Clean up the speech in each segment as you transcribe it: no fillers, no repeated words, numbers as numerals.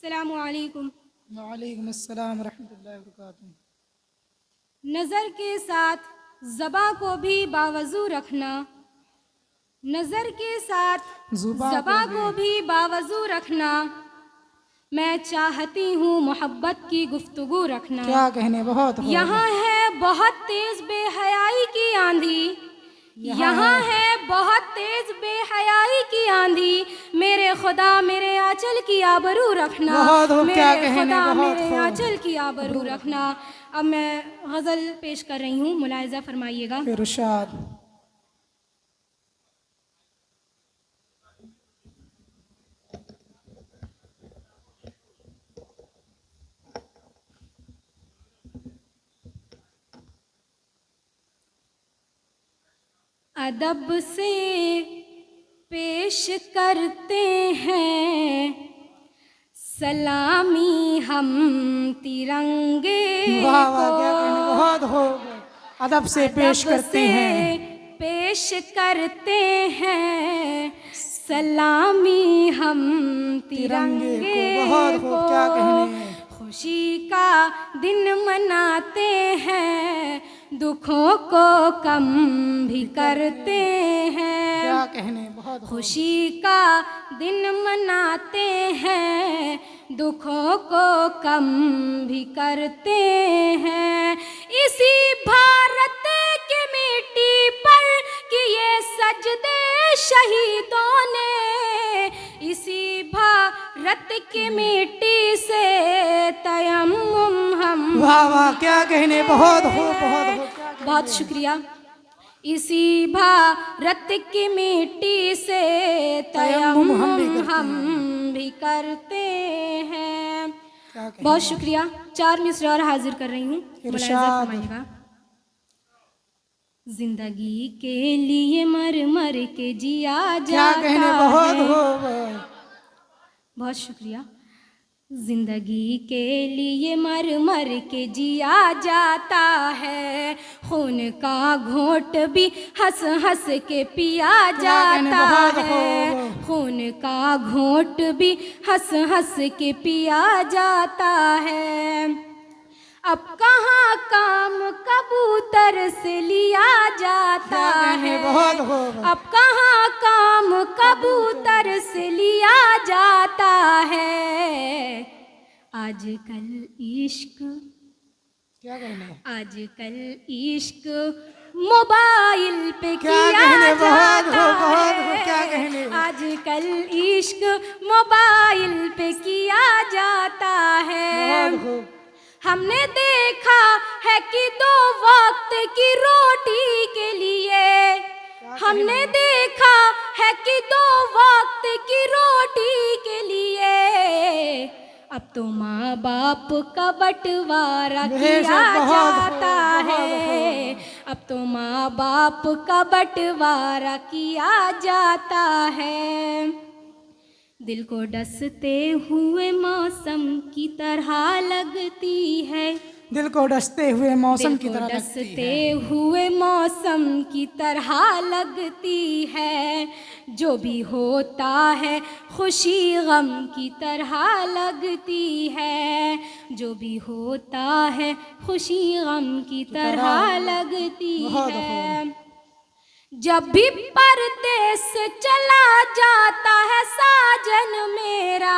अस्सलामु अलैकुम। वालेकुम अस्सलाम रहमतुल्लाहि व बरकातुहू। नज़र के साथ ज़बां को भी बावजू रखना, नज़र के साथ ज़बां को भी बावजू रखना। मैं चाहती हूँ मोहब्बत की गुफ्तगू रखना। क्या कहने बहुत हो। यहाँ है बहुत तेज बेहयाई की आंधी, यहाँ है बहुत तेज बेहयाई की आंधी। मेरे खुदा मेरे आंचल की आबरू रखना, मेरे खुदा मेरे आंचल की आबरू रखना। अब मैं गज़ल पेश कर रही हूँ, मुलाहिज़ा फरमाइएगा। इरशाद। अदब से पेश करते हैं सलामी हम तिरंगे को। बहुत हो। अदब से पेश करते हैं, पेश करते हैं सलामी हम तिरंगे को। क्या कहने। खुशी का दिन मनाते हैं, दुखों को कम भी करते हैं। क्या कहने बहुत। खुशी का दिन मनाते हैं, दुखों को कम भी करते हैं। इसी भारत की मिट्टी पर किए सजदे शहीदों ने, इसी भारत की मिट्टी से तयम्मुम हम। वाह वाह, क्या कहने बहुत हो, बहुत हो। बहुत शुक्रिया। इसी भारत की मिट्टी से तयम्मुम हम भी करते हैं। बहुत शुक्रिया। 4 मिसरे और हाजिर कर रही हूँ, मुलाहिज़ा फरमाइएगा। जिंदगी के लिए मर मर के जिया जाता है। बहुत शुक्रिया। जिंदगी के लिए मर मर के जिया जाता है, खून का घोंट भी हंस हंस के पिया जाता है, खून का घोंट भी हंस हंस के पिया जाता है। अब कहाँ काम कबूतर से लिया जाता है, अब कहाँ काम कबूतर से लिया जाता है। आजकल इश्क, क्या कहने, आजकल इश्क मोबाइल पे किया जाता है। क्या कहने। आजकल इश्क मोबाइल पे किया जाता है। हमने देखा है कि 2 वक्त की रोटी के लिए, हमने देखा है कि 2 वक्त की रोटी के लिए अब तो माँ बाप का बंटवारा किया जाता है, अब तो माँ बाप का बंटवारा किया जाता है। दिल को डसते हुए मौसम की तरह लगती है, दिल को डसते हुए मौसम की तरह डसते हुए मौसम की तरह लगती है। जो भी होता है खुशी गम की तरह लगती है, जो भी होता है खुशी गम की तरह लगती है। जब भी परदेस से चला जाता है साजन मेरा,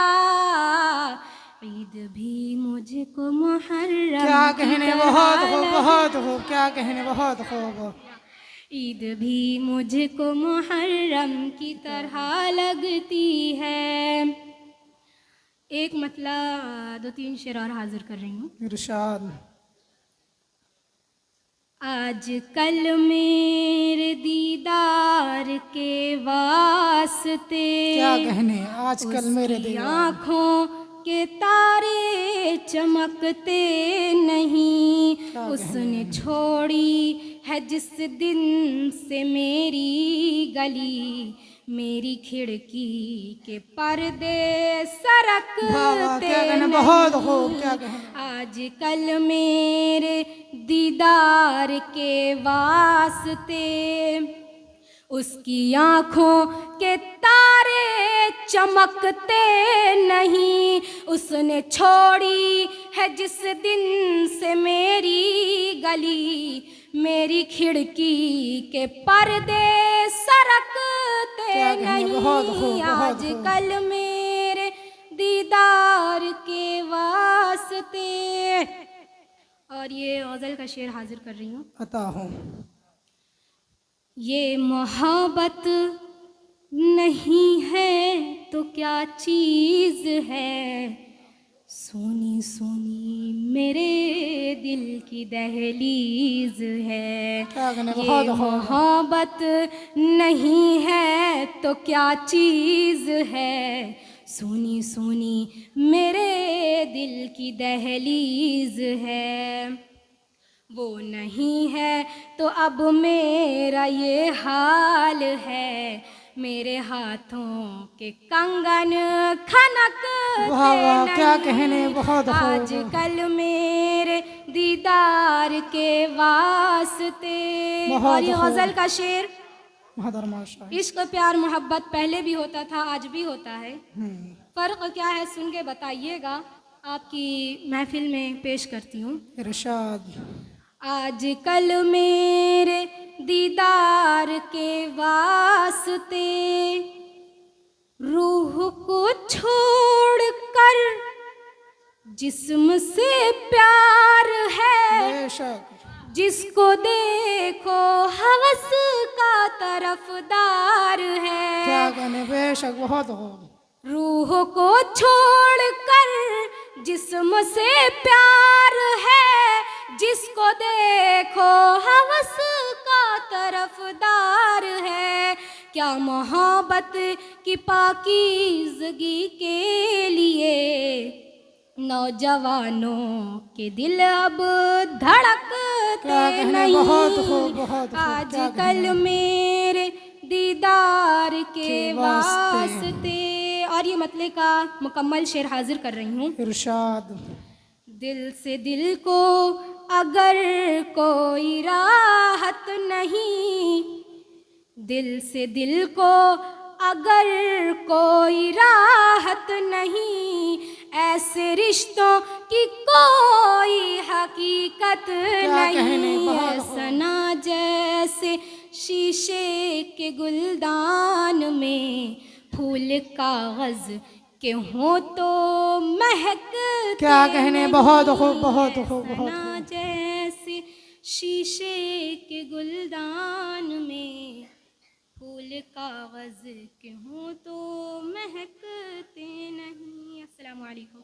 ईद भी मुझको मुहर्रम। क्या कहने बहुत हो, बहुत हो। क्या कहने बहुत हो। ईद भी मुझको मुहर्रम की तरह लगती है। एक मतलब 2-3 शेर और हाजिर कर रही हूँ। इरशाद। आज कल मेरे दीदार के वास्ते, क्या कहने। आज कल मेरे आँखों के तारे चमकते नहीं, उसने छोड़ी है जिस दिन से मेरी गली, मेरी खिड़की के पर्दे सरकते नहीं। आज कल मेरे दीदार के वास्ते उसकी आँखों के तारे चमकते नहीं, उसने छोड़ी है जिस दिन से मेरी गली, मेरी खिड़की के पर्दे सरकते क्या कहने, बहुत खूब, नहीं बहुत खूब। आजकल मेरे दीदार के वास्ते। और ये गज़ल का शेर हाजिर कर रही हूँ। अता हूँ। ये मोहब्बत नहीं है तो क्या चीज़ है, सोनी सोनी मेरे दिल की दहलीज है। क्या कहने, ये बहुत खूब। मोहब्बत नहीं है तो क्या चीज़ है, सोनी सोनी मेरे दिल की दहलीज है। वो नहीं है तो अब मेरा ये हाल है, मेरे हाथों के कंगन खनकते वाह वाह, क्या नहीं कहने, बहुत खूब। आजकल मेरे दीदार के वास्ते। बहुत और ये खूब। गज़ल का शेर, मोहतरमा शाह। इश्क प्यार मोहब्बत पहले भी होता था, आज भी होता है। फ़र्क क्या है सुन के बताइएगा, आपकी महफिल में पेश करती हूँ। इरशाद। आजकल मेरे दीदार के वास्ते रूह को छोड़ कर जिस्म से प्यार है, बेशक। जिसको देखो हवस का तरफदार है। क्या कहने, बेशक, बहुत खूब। रूह को छोड़ कर जिस्म से प्यार है, जिसको देखो हवस का तरफदार है। क्या मोहब्बत की पाकीज़गी के लिए नौजवानों के दिल अब धड़कते क्या कहने, नहीं बहुत खूब, बहुत खूब। क्या आजकल कहने, मेरे दीदार के के वास्ते। वास्ते। और ये मतले का मुकम्मल शेर हाजिर कर रही हूँ। इरशाद। दिल से दिल को अगर कोई राहत नहीं, दिल से दिल को अगर कोई राहत नहीं, ऐसे रिश्तों की कोई हकीकत कहने, नहीं। बहुत खूब। सना जैसे शीशे के गुलदान में फूल कागज के हों तो महकते क्या कहने, नहीं। बहुत खूब, बहुत खूब, बहुत सना खूब। जैसे शीशे के गुलदान में फूल कागज के हों तो महकते नहीं। अस्सलाम वालेकुम।